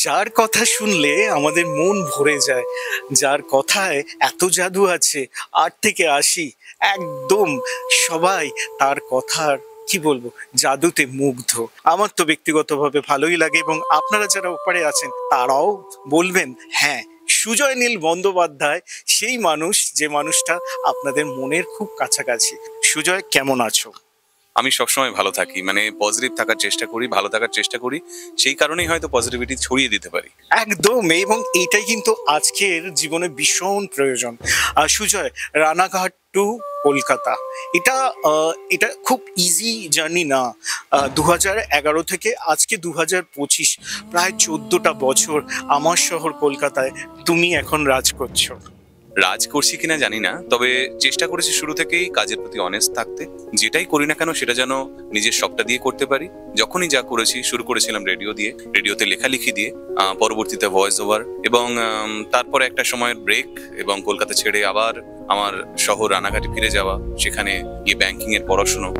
যার কথা শুনলে আমাদের মন ভরে যায়, যার কথায় এত জাদু আছে, ৮ থেকে ৮০ একদম সবাই তার কথার কি বলবো জাদুতে মুগ্ধ। আমার তো ব্যক্তিগতভাবে ভালোই লাগে, এবং আপনারা যারা ওপারে আছেন তারাও বলবেন হ্যাঁ, সুজয় নীল বন্দ্যোপাধ্যায় সেই মানুষ, যে মানুষটা আপনাদের মনের খুব কাছাকাছি। সুজয়, কেমন আছো? আমি সবসময় ভালো থাকি, মানে পজিটিভ থাকার চেষ্টা করি, ভালো থাকার চেষ্টা করি, সেই কারণেই হয়তো পজিটিভিটি ছড়িয়ে দিতে পারি। একদম, এবং এইটাই কিন্তু আজকের জীবনে ভীষণ প্রয়োজন। সুজয়, রানাঘাট টু কলকাতা, এটা এটা খুব ইজি জার্নি না। 2011 থেকে আজকে 2025, প্রায় 14টা বছর আমার শহর কলকাতায় তুমি এখন রাজ করছো। রাজ করছি কিনা জানি না, তবে চেষ্টা করেছি শুরু থেকেই কাজের প্রতি অনেস্ট থাকতে। যেটাই করি না কেন সেটা যেন নিজের সবটা দিয়ে করতে পারি। যখনই যা করেছি, শুরু করেছিলাম রেডিও দিয়ে, রেডিওতে লেখালেখি দিয়ে, পরবর্তীতে ভয়েস ওভার, এবং তারপরে একটা সময়ের ব্রেক, এবং কলকাতা ছেড়ে আবার আমার শহর রানাঘাটে ফিরে যাওয়া, সেখানে গিয়ে ব্যাংকিং এর পড়াশুনো।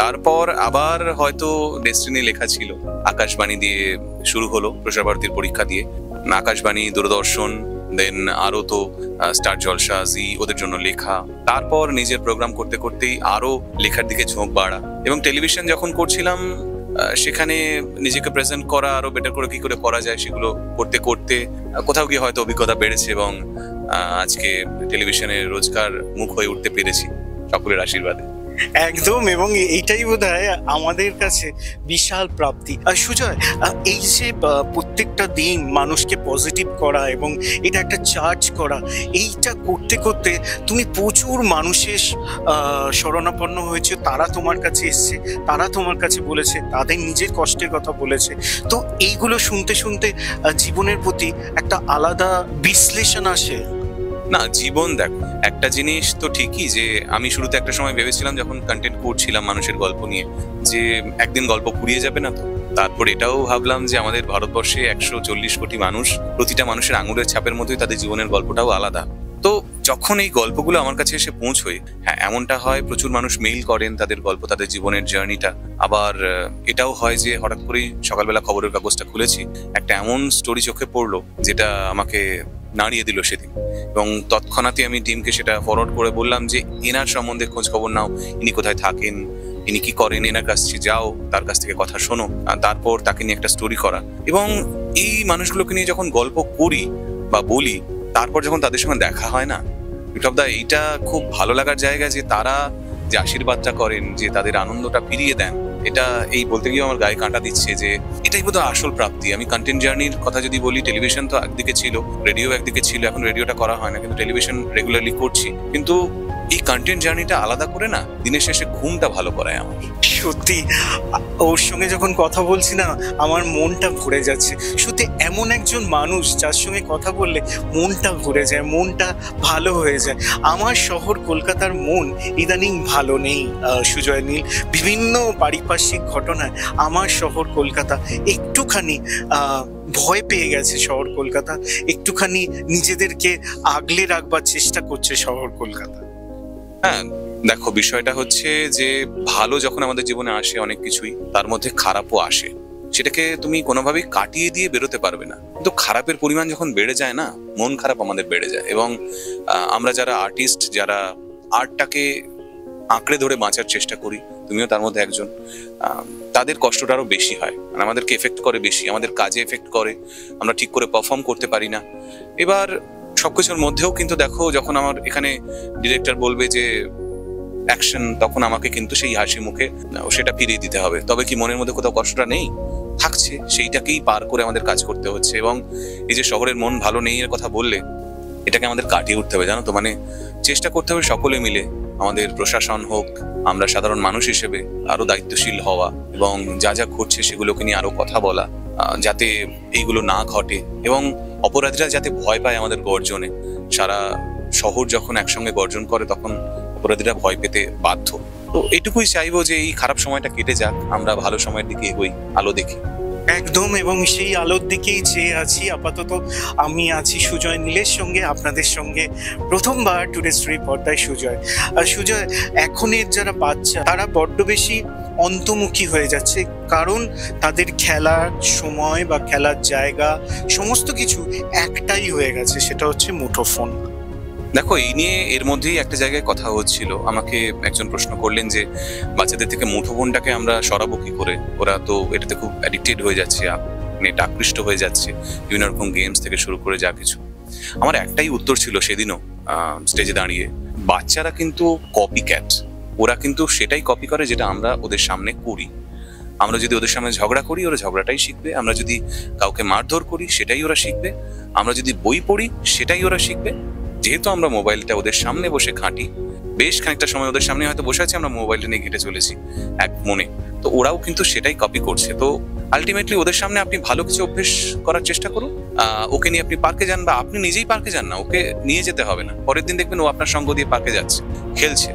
তারপর আবার হয়তো ডেস্টিনি লেখা ছিল, আকাশবাণী দিয়ে শুরু হলো, প্রসার ভারতীর পরীক্ষা দিয়ে, আকাশবাণী, দূরদর্শন, দেন আরো তো স্টার জলসা, জি, ওদের জন্য লেখা। তারপর নিজের প্রোগ্রাম করতে করতেই আরো লেখার দিকে ঝোঁক বাড়া, এবং টেলিভিশন যখন করছিলাম সেখানে নিজেকে প্রেজেন্ট করা, আরো বেটার করে কি করে করা যায় সেগুলো করতে করতে কোথাও গিয়ে হয়তো অভিজ্ঞতা বেড়েছে, এবং আজকে টেলিভিশনের রোজকার মুখ হয়ে উঠতে পেরেছি সকলের আশীর্বাদে। একদম, এবং এইটাই বোধহয় আমাদের কাছে বিশাল প্রাপ্তি। আর সুজয়, এই যে প্রত্যেকটা দিন মানুষকে পজিটিভ করা এবং এটা একটা চার্জ করা, এইটা করতে করতে তুমি প্রচুর মানুষের শরণাপন্ন হয়েছে। তারা তোমার কাছে এসছে, তারা তোমার কাছে বলেছে, তাদের নিজের কষ্টের কথা বলেছে। তো এইগুলো শুনতে শুনতে জীবনের প্রতি একটা আলাদা বিশ্লেষণ আসে। না, জীবন দেখো, একটা জিনিস তো ঠিকই যে আমি শুরুতে একটা সময় ভেবেছিলাম যখন কন্টেন্ট করছিলাম মানুষের গল্প নিয়ে, যে একদিন গল্প ফুরিয়ে যাবে না তো। তারপর এটাও ভাবলাম যে আমাদের ভারতবর্ষে 140 কোটি মানুষ, প্রতিটা মানুষের আঙুলের ছাপের মতোই তাদের জীবনের গল্পটাও আলাদা। তো যখন এই গল্পগুলো আমার কাছে এসে পৌঁছয়, হ্যাঁ, এমনটা হয় প্রচুর মানুষ মেইল করেন তাদের গল্প, তাদের জীবনের জার্নিটা। আবার এটাও হয় যে হঠাৎ করেই সকালবেলা খবরের কাগজটা খুলেছি, একটা এমন স্টোরি চোখে পড়লো যেটা আমাকে নাড়িয়ে দিল সেদিন, এবং তৎক্ষণাৎই আমি টিমকে সেটা ফরওয়ার্ড করে বললাম যে এনার সম্বন্ধে খোঁজ খবর নাও, ইনি কোথায় থাকেন, ইনি কি করেন, এনার কাছে যাও, তার কাছ থেকে কথা শোনো, তারপর তাকে নিয়ে একটা স্টোরি করা। এবং এই মানুষগুলোকে নিয়ে যখন গল্প করি বা বলি, তারপর যখন তাদের সঙ্গে দেখা হয় না বিপ্লবদা, এইটা খুব ভালো লাগার জায়গা, যে তারা যে আশীর্বাদটা করেন, যে তাদের আনন্দটা ফিরিয়ে দেন, এটা এই বলতে গিয়ে আমার গায়ে কাঁটা দিচ্ছে যে এটাই বোধহয় আসল প্রাপ্তি। আমি কন্টেন্ট জার্নির কথা যদি বলি, টেলিভিশন তো একদিকে ছিল, রেডিও একদিকে ছিল, এখন রেডিওটা করা হয় না, কিন্তু টেলিভিশন রেগুলারলি করছি। কিন্তু এই কন্টেন্ট জার্নিটা আলাদা করে না, দিনের শেষে ঘুমটা ভালো করায় আমার। সত্যি, ওর সঙ্গে যখন কথা বলছি না, আমার মনটা ভরে যাচ্ছে। সত্যি এমন একজন মানুষ যার সঙ্গে কথা বললে মনটা ভরে যায়, মনটা ভালো হয়ে যায়। আমার শহর কলকাতার মন ইদানিং ভালো নেই সুজয় নীল। বিভিন্ন পারিপার্শ্বিক ঘটনায় আমার শহর কলকাতা একটুখানি ভয় পেয়ে গেছে। শহর কলকাতা একটুখানি নিজেদেরকে আগলে রাখবার চেষ্টা করছে শহর কলকাতা। হ্যাঁ দেখো, বিষয়টা হচ্ছে যে ভালো যখন আমাদের জীবনে আসে অনেক কিছুই, তার মধ্যে খারাপও আসে। সেটাকে তুমি কোনোভাবেই কাটিয়ে দিয়ে বেরোতে পারবে না। কিন্তু খারাপের পরিমাণ যখন বেড়ে যায় না, মন খারাপ আমাদের বেড়ে যায়। এবং আমরা যারা আর্টিস্ট, যারা আর্টটাকে আঁকড়ে ধরে বাঁচার চেষ্টা করি, তুমিও তার মধ্যে একজন, তাদের কষ্টটা আরো বেশি হয়, মানে আমাদেরকে এফেক্ট করে বেশি, আমাদের কাজে এফেক্ট করে, আমরা ঠিক করে পারফর্ম করতে পারি না। এবার সবকিছুর মধ্যেও কিন্তু দেখো, যখন আমার এখানে ডিরেক্টর বলবে যে অ্যাকশন, তখন আমাকে কিন্তু সেই হাসি মুখে সেটা ফিরিয়ে দিতে হবে। তবে কি মনের মধ্যে কোথাও কষ্টটা নেই? থাকছে, সেইটাকেই পার করে আমাদের কাজ করতে হচ্ছে। এবং এই যে শহরের মন ভালো নেই এর কথা বললে, এটাকে আমাদের কাটিয়ে উঠতে হবে, জানো তো। মানে চেষ্টা করতে হবে সকলে মিলে, আমাদের প্রশাসন হোক, আমরা সাধারণ মানুষ হিসেবে আরো দায়িত্বশীল হওয়া, এবং যা যা ঘটছে সেগুলোকে নিয়ে আরো কথা বলা, যাতে এইগুলো না ঘটে, এবং অপরাধীরা যাতে ভয় পায় আমাদের গর্জনে। সারা শহর যখন একসঙ্গে গর্জন করে, তখন অপরাধীরা ভয় পেতে বাধ্য। তো এইটুকুই চাইবো যে এই খারাপ সময়টা কেটে যাক, আমরা ভালো সময়ের দিকে এগোই, আলো দেখি। একদম, এবং সেই আলোর দিকেই চেয়ে আছি আপাতত। আমি আছি সুজয় নীলের সঙ্গে, আপনাদের সঙ্গে প্রথমবার টুডে স্টোরি পর্দায় সুজয়। আর সুজয়, এখনের যারা বাচ্চা, তারা বড্ড বেশি অন্তর্মুখী হয়ে যাচ্ছে, কারণ তাদের খেলার সময় বা খেলার জায়গা সমস্ত কিছু একটাই হয়ে গেছে, সেটা হচ্ছে মুঠোফোন। দেখো, এই নিয়ে এর মধ্যেই একটা জায়গায় কথা হচ্ছিল, আমাকে একজন প্রশ্ন করলেন যে বাচ্চাদের থেকে মুঠোফোনটাকে আমরা সরাবো কি করে, ওরা তো এটাতে খুব অ্যাডিক্টেড হয়ে যাচ্ছে, নেট আকৃষ্ট হয়ে যাচ্ছে, বিভিন্ন রকম গেমস থেকে শুরু করে যা কিছু। আমার একটাই উত্তর ছিল সেদিনও স্টেজে দাঁড়িয়ে, বাচ্চারা কিন্তু কপি ক্যাট, ওরা কিন্তু সেটাই কপি করে যেটা আমরা ওদের সামনে করি। আমরা যদি ওদের সামনে ঝগড়া করি, ওরা ঝগড়াটাই শিখবে। আমরা যদি কাউকে মারধর করি, সেটাই ওরা শিখবে। আমরা যদি বই পড়ি, সেটাই ওরা শিখবে। যেহেতু আমরা মোবাইলটা ওদের সামনে বসে ঘাঁটি, বেশ খানিকটা সময় ওদের সামনে হয়তো বসে আছি, আমরা মোবাইলটা নিয়ে ঘেঁটে চলেছি এক মনে, তো ওরাও কিন্তু সেটাই কপি করছে। তো আলটিমেটলি ওদের সামনে আপনি ভালো কিছু অভ্যেস করার চেষ্টা করুন। ওকে নিয়ে আপনি পার্কে যান, বা আপনি নিজেই পার্কে যান না, ওকে নিয়ে যেতে হবে না, পরের দিন দেখবেন ও আপনার সঙ্গ দিয়ে পার্কে যাচ্ছে, খেলছে।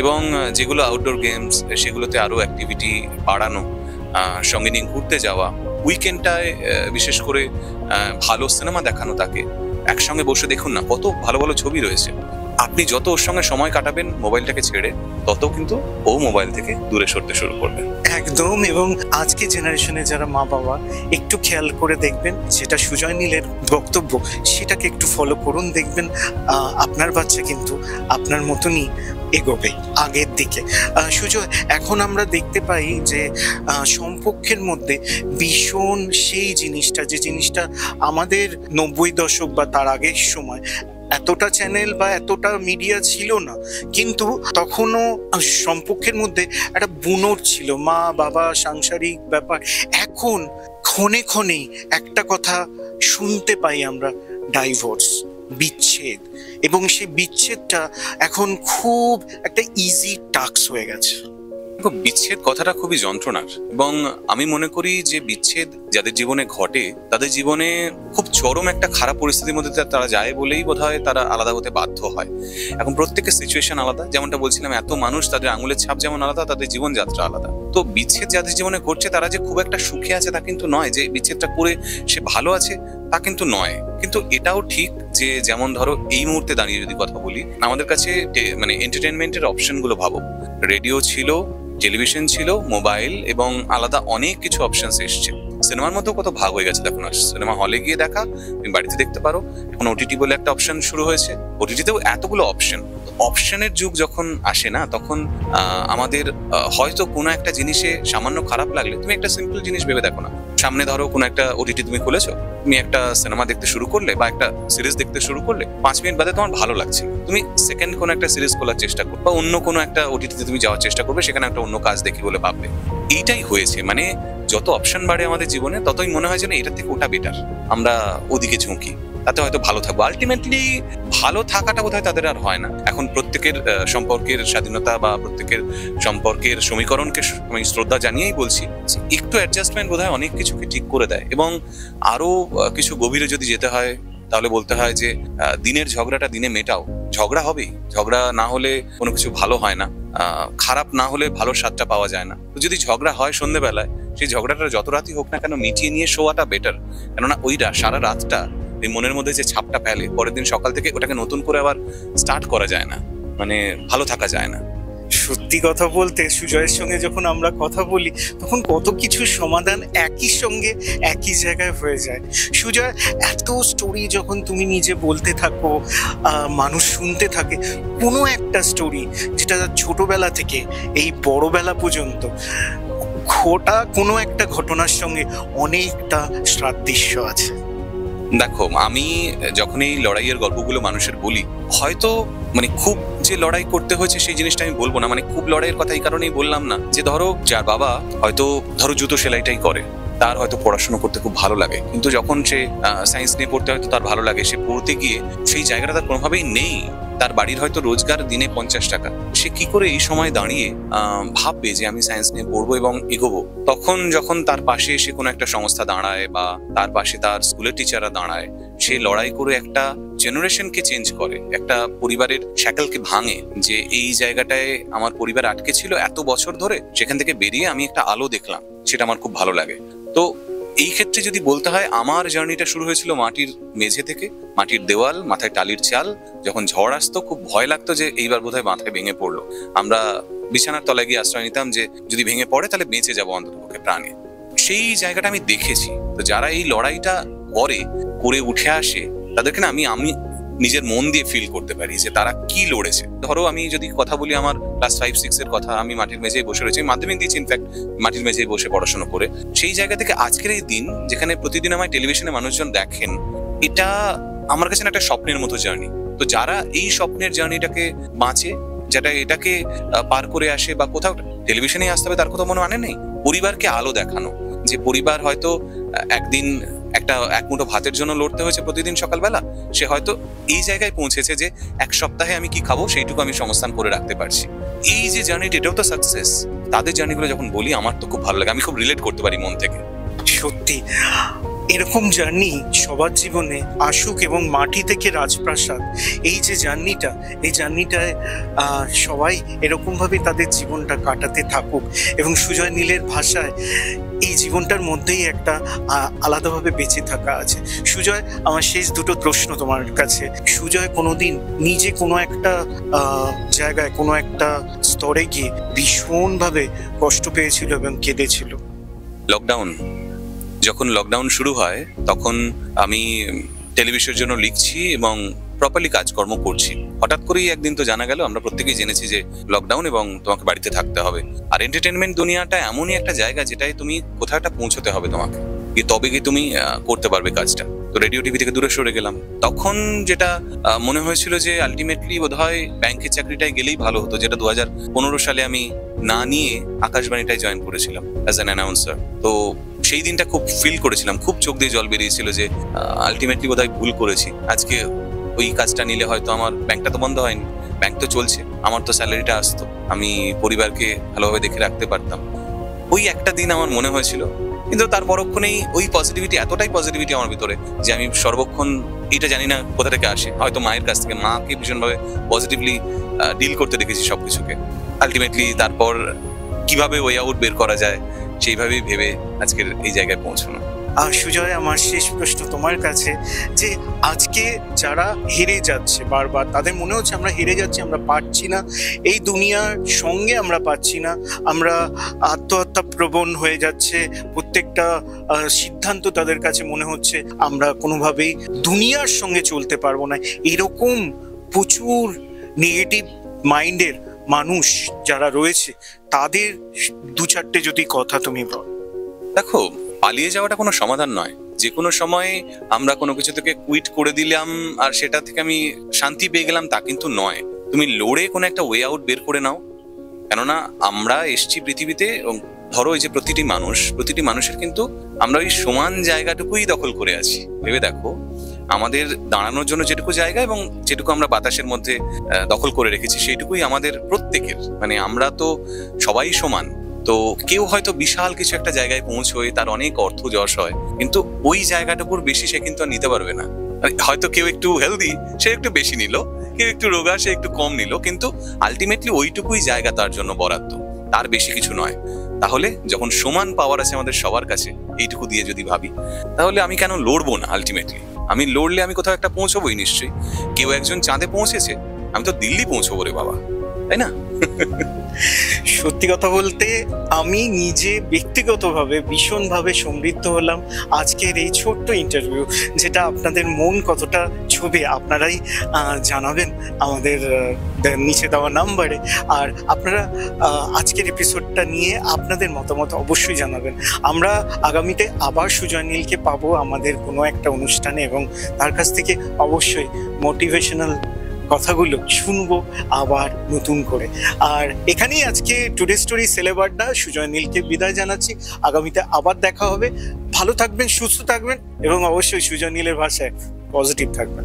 এবং যেগুলো আউটডোর গেমস, সেগুলোতে আরো অ্যাক্টিভিটি বাড়ানো, সঙ্গে নিয়ে ঘুরতে যাওয়া, উইকেন্ডটায় বিশেষ করে ভালো সিনেমা দেখানো, তাকে একসঙ্গে বসে দেখুন না, কত ভালো ভালো ছবি রয়েছে। আপনি যত ওর সঙ্গে সময় কাটাবেন মোবাইলটাকে ছেড়ে, তত কিন্তু ও মোবাইল থেকে দূরে সরতে শুরু করবে। একদম। এবং আজকে জেনারেশনে যারা মা বাবা, একটু খেয়াল করে দেখবেন, যেটা সুজয় নীলের বক্তব্য সেটাকে একটু ফলো করুন, দেখবেন আপনার বাচ্চা কিন্তু আপনার মতনই এগোবে আগের দিকে। সুজয়, এখন আমরা দেখতে পাই যে সম্পর্কের মধ্যে ভীষণ সেই জিনিসটা, যে জিনিসটা আমাদের 90 দশক বা তার আগের সময় এতটা চ্যানেল বা এতটা মিডিয়া ছিল না, কিন্তু তখনও সম্পর্কের মধ্যে একটা বুনট ছিল, মা বাবা, সাংসারিক ব্যাপার। এখন ক্ষণে ক্ষণেই একটা কথা শুনতে পাই আমরা, ডাইভোর্স, বিচ্ছেদ। এবং সেই বিচ্ছেদটা এখন খুব একটা ইজি টাস্ক হয়ে গেছে। বিচ্ছেদ কথাটা খুবই যন্ত্রণার, এবং আমি মনে করি যে বিচ্ছেদ যাদের জীবনে ঘটে, তাদের জীবনে খুব চরম একটা খারাপ পরিস্থিতির মধ্যে তারা যায় বলেই বোধহয় তারা আলাদা হতে বাধ্য হয়। এখন প্রত্যেকের সিচুয়েশন আলাদা, যেমনটা বলছিলাম, এত মানুষ, তাদের আঙুলের ছাপ যেমন আলাদা, তাদের জীবনযাত্রা আলাদা। তো বিচ্ছেদ যাদের জীবনে ঘটছে, তারা যে খুব একটা সুখে আছে তা কিন্তু নয়, যে বিচ্ছেদটা করে সে ভালো আছে তা কিন্তু নয়। কিন্তু এটাও ঠিক যে, যেমন ধরো এই মুহূর্তে দাঁড়িয়ে যদি কথা বলি, আমাদের কাছে মানে এন্টারটেনমেন্টের অপশনগুলো ভাবো, রেডিও ছিল, টেলিভিশন ছিল, মোবাইল, এবং আলাদা অনেক কিছু অপশনস এসছে। সিনেমার মধ্যেও কত ভাগ হয়ে গেছে, দেখো না, সিনেমা হলে গিয়ে দেখা, তুমি বাড়িতে দেখতে পারো। এখন ওটিটি বলে একটা অপশন শুরু হয়েছে, ওটিটিতেও এতগুলো অপশন। অপশনের যুগ যখন আসে না, তখন আমাদের হয়তো কোনো একটা জিনিসে সামান্য খারাপ লাগলে, তুমি একটা সিম্পল জিনিস ভেবে দেখো না, সামনে ধরো কোনো একটা ওটিটি তুমি খুলেছো, তুমি একটা সিনেমা দেখতে শুরু করলে বা একটা সিরিজ দেখতে শুরু করলে, 5 মিনিট বাদে তোমার ভালো লাগছে, তুমি সেকেন্ড কোনো একটা সিরিজ খোলার চেষ্টা করবে, বা অন্য কোনো একটা ওটিটিতে তুমি যাওয়ার চেষ্টা করবে, সেখানে একটা অন্য কাজ দেখি বলে ভাববে। এইটাই হয়েছে, মানে যত অপশন বাড়ে আমাদের জীবনে, ততই মনে হয় যেন এটার থেকে ওটা বেটার, আমরা ওদিকে ঝুঁকি, তাতে হয়তো ভালো থাকবো। আলটিমেটলি ভালো থাকাটা বোধহয় তাদের আর হয় না। এখন প্রত্যেকের সম্পর্কের স্বাধীনতা বা প্রত্যেকের সম্পর্কের সমীকরণকে আমি শ্রদ্ধা জানিয়েই বলছি, একটু অ্যাডজাস্টমেন্ট বোধহয় অনেক কিছুকে ঠিক করে দেয়। এবং আরো কিছু গভীরে যদি যেতে হয়, তাহলে বলতে হয় যে দিনের ঝগড়াটা দিনে মেটাও। ঝগড়া হবেই, ঝগড়া না হলে কোনো কিছু ভালো হয় না, খারাপ না হলে ভালো স্বাদটা পাওয়া যায় না। তো যদি ঝগড়া হয় সন্ধ্যেবেলায়, সেই ঝগড়াটা যত রাতই হোক না কেন, মিটিয়ে নিয়ে শোয়াটা বেটার। কেননা ওই সারা রাতটা এই মনের মধ্যে যে ছাপটা ফেলে, পরের দিন সকাল থেকে ওটাকে নতুন করে আবার স্টার্ট করা যায় না, মানে ভালো থাকা যায় না। সত্যি কথা বলতে, সুজয়ের সঙ্গে যখন আমরা কথা বলি, তখন কত কিছু সমাধান একই সঙ্গে একই জায়গায় হয়ে যায়। সুজয়, এত স্টোরি যখন তুমি নিজে বলতে থাকো, মানুষ শুনতে থাকে, কোনো একটা স্টোরি যেটা ছোটবেলা থেকে এই বড়বেলা পর্যন্ত ঘটা কোনো একটা ঘটনার সঙ্গে অনেকটা সাদৃশ্য আছে। দেখো, আমি যখন এই লড়াইয়ের গল্পগুলো মানুষের বলি, হয়তো মানে খুব যে লড়াই করতে হয়েছে সেই জিনিসটা আমি বলবো না, মানে খুব লড়াইয়ের কথা এই কারণেই বললাম না যে, ধরো যার বাবা হয়তো ধরো জুতো সেলাইটাই করে, তার হয়তো পড়াশোনা করতে খুব ভালো লাগে, কিন্তু যখন সে সায়েন্স নিয়ে পড়তে হয়তো তার ভালো লাগে, সে পড়তে গিয়ে সেই জায়গাটা তার কোনোভাবেই নেই। তার বাড়ির হয়তো রোজগার দিনে 50 টাকা, সে কি করে এই সময় দাঁড়িয়ে ভাববে যে আমি সায়েন্স নিয়ে পড়বো এবং এগোবো? তখন যখন তার পাশে এসে কোনো একটা সংস্থা দাঁড়ায়, বা তার পাশে তার স্কুলের টিচাররা দাঁড়ায়, সে লড়াই করে একটা জেনারেশনকে চেঞ্জ করে, একটা পরিবারের শ্যাকলকে ভাঙে, যে এই জায়গাটায় আমার পরিবার আটকে ছিল এত বছর ধরে, সেখান থেকে বেরিয়ে আমি একটা আলো দেখলাম, সেটা আমার খুব ভালো লাগে। তো এই ক্ষেত্রে যদি বলতে হয়, আমার জার্নিটা শুরু হয়েছিল মাটির মেঝে থেকে, মাটির দেওয়াল, মাথায় টালির চাল। যখন ঝড় আসতো খুব ভয় লাগতো যে এইবার বোধহয় মাথায় ভেঙে পড়লো, আমরা বিছানার তলায় গিয়ে আশ্রয় নিতাম, যে যদি ভেঙে পড়ে তাহলে বেঁচে যাবো অন্ততপক্ষে প্রাণে। সেই জায়গাটা আমি দেখেছি। তো যারা এই লড়াইটা করে উঠে আসে, তাদেরকে না আমি নিজের মন দিয়ে ফিল করতে পারি যে তারা কি লড়েছে। ধরো আমি যদি কথা বলি আমার ক্লাস 5-6 এর কথা, আমি মাটির মেঝেই বসে রয়েছি, মাধ্যমিক দিয়েছি ইনফ্যাক্ট মাটির মেঝেই বসে পড়াশোনা করে। সেই জায়গা থেকে আজকের এই দিন যেখানে প্রতিদিন আমায় টেলিভিশনে মানুষজন দেখেন, এটা আমার কাছে একটা স্বপ্নের মতো জার্নি। তো যারা এই স্বপ্নের জার্নিটাকে বাঁচে, যেটা এটাকে পার করে আসে, বা কোথাও টেলিভিশনে আসতে হবে তার কথা মনে মানে নেই, পরিবারকে আলো দেখানো, যে পরিবার হয়তো একদিন এক মুঠো ভাতের জন্য লড়তে হয়েছে প্রতিদিন সকালবেলা, সে হয়তো এই জায়গায় পৌঁছেছে যে এক সপ্তাহে আমি কি খাবো সেইটুকু আমি সংস্থান করে রাখতে পারছি। এই যে জার্নিটা, এটাও তো সাকসেস। তাদের জার্নিগুলো যখন বলি আমার তো খুব ভালো লাগে, আমি খুব রিলেট করতে পারি মন থেকে। সত্যি এরকম জার্নি সবার জীবনে আসুক, এবং মাটি থেকে রাজপ্রাসাদ, এই যে জার্নিটা, এই জার্নিটায় সবাই এরকম ভাবে তাদের জীবনটা কাটাতে থাকুক। এবং সুজয় নীলের ভাষায় এই জীবনটার মধ্যেই একটা আলাদাভাবে বেঁচে থাকা আছে। সুজয়, আমার শেষ দুটো প্রশ্ন তোমার কাছে। সুজয় কোনোদিন নিজে কোনো একটা জায়গায়, কোনো একটা স্তরে গিয়ে ভীষণভাবে কষ্ট পেয়েছিল এবং কেঁদেছিল? যখন লকডাউন শুরু হয় তখন আমি টেলিভিশনের জন্য লিখছি এবং প্রপারলি কাজকর্ম করছি। হঠাৎ করেই একদিন তো জানা গেল, আমরা প্রত্যেকেই জেনেছি যে লকডাউন এবং তোমাকে বাড়িতে থাকতে হবে। আর এন্টারটেনমেন্ট দুনিয়াটা এমনই একটা জায়গা যেটাই তুমি কোথাও একটা পৌঁছতে হবে তোমাকে, তবে গিয়ে তুমি করতে পারবে কাজটা। তো রেডিও টিভি থেকে দূরে সরে গেলাম। তখন যেটা মনে হয়েছিল যে আলটিমেটলি বোধহয় ব্যাংকের চাকরিটাই গেলেই ভালো হতো, যেটা 2015 সালে আমি না নিয়ে আকাশবাণীটাই জয়েন করেছিলাম অ্যাজ অ্যান অ্যানাউন্সার। তো সেই দিনটা খুব ফিল করেছিলাম, খুব চোখ দিয়ে জল বেরিয়েছিল যে আলটিমেটলি বোধহয় ভুল করেছি। আজকে ওই কাজটা নিলে হয়তো আমার ব্যাংকটা তো বন্ধ হয়নি, ব্যাংক তো চলছে, আমার তো স্যালারিটা আসতো, আমি পরিবারকে ভালোভাবে দেখে রাখতে পারতাম। ওই একটা দিন আমার মনে হয়েছিল, কিন্তু তার পরক্ষণেই ওই পজিটিভিটি, এতটাই পজিটিভিটি আমার ভিতরে যে আমি সর্বক্ষণ, এটা জানি না কোথা থেকে আসে, হয়তো মায়ের কাছ থেকে, মাকে ভীষণভাবে পজিটিভলি ডিল করতে দেখেছি সবকিছুকে। আলটিমেটলি তারপর কিভাবে ওয়ে আউট বের করা যায় সেইভাবেই ভেবে আজকের এই জায়গায় পৌঁছানো। সুজয়, আমার শেষ প্রশ্ন তোমার কাছে, যে আজকে যারা হেরে যাচ্ছে বারবার, তাদের মনে হচ্ছে আমরা হেরে যাচ্ছি, আমরা পারছি না, এই দুনিয়ার সঙ্গে আমরা পারছি না, আমরা আত্মহত্যা প্রবণ হয়ে যাচ্ছে, প্রত্যেকটা সিদ্ধান্ত তাদের কাছে মনে হচ্ছে আমরা কোনোভাবেই দুনিয়ার সঙ্গে চলতে পারবো না, এরকম প্রচুর নেগেটিভ মাইন্ডের মানুষ যারা রয়েছে, তাদের দু চারটে যদি কথা তুমি বল। দেখো, পালিয়ে যাওয়াটা কোনো সমাধান নয়। যে কোনো সময় আমরা কোনো কিছু থেকে কুইট করে দিলাম আর সেটা থেকে আমি শান্তি পেয়ে গেলাম, তা কিন্তু নয়। তুমি লড়ে কোনো একটা ওয়ে আউট বের করে নাও। কেননা আমরা এসছি পৃথিবীতে, এবং ধরো এই যে প্রতিটি মানুষের কিন্তু আমরা ওই সমান জায়গাটুকুই দখল করে আছি। ভেবে দেখো, আমাদের দাঁড়ানোর জন্য যেটুকু জায়গা এবং যেটুকু আমরা বাতাসের মধ্যে দখল করে রেখেছি, সেইটুকুই আমাদের প্রত্যেকের। মানে আমরা তো সবাই সমান। তো কেউ হয়তো বিশাল কিছু একটা জায়গায় পৌঁছয়, তার অনেক অর্থ যশ হয়, কিন্তু ওই জায়গাটুকুর বেশি সে কিন্তু আর নিতে পারবে না। হয়তো কেউ একটু হেলদি, সে একটু বেশি নিল, কেউ একটু রোগা, সে একটু কম নিল, কিন্তু আলটিমেটলি ওইটুকুই জায়গা তার জন্য বরাদ্দ, তার বেশি কিছু নয়। তাহলে যখন সমান পাওয়ার আছে আমাদের সবার কাছে, এইটুকু দিয়ে যদি ভাবি, তাহলে আমি কেন লড়বো না? আলটিমেটলি আমি লড়লে আমি কোথাও একটা পৌঁছবোই নিশ্চয়ই। কেউ একজন চাঁদে পৌঁছেছে, আমি তো দিল্লি পৌঁছবো রে বাবা, তাই না? সত্যি কথা বলতে আমি নিজে ব্যক্তিগতভাবে ভীষণভাবে সমৃদ্ধ হলাম আজকের এই ছোট্ট ইন্টারভিউ, যেটা আপনাদের মন কতটা ছবে আপনারাই জানাবেন আমাদের নিচে দেওয়া নাম্বারে। আর আপনারা আজকের এপিসোডটা নিয়ে আপনাদের মতামত অবশ্যই জানাবেন। আমরা আগামীতে আবার সুজয় নীলকে পাবো আমাদের কোনো একটা অনুষ্ঠানে, এবং তার কাছ থেকে অবশ্যই মোটিভেশনাল কথাগুলো শুনবো আবার নতুন করে। আর এখানেই আজকে টুডে স্টোরি সেলেবারটা সুজয় নীলকে বিদায় জানাচ্ছি। আগামীতে আবার দেখা হবে। ভালো থাকবেন, সুস্থ থাকবেন, এবং অবশ্যই সুজয় নীলের ভাষায় পজিটিভ থাকবেন।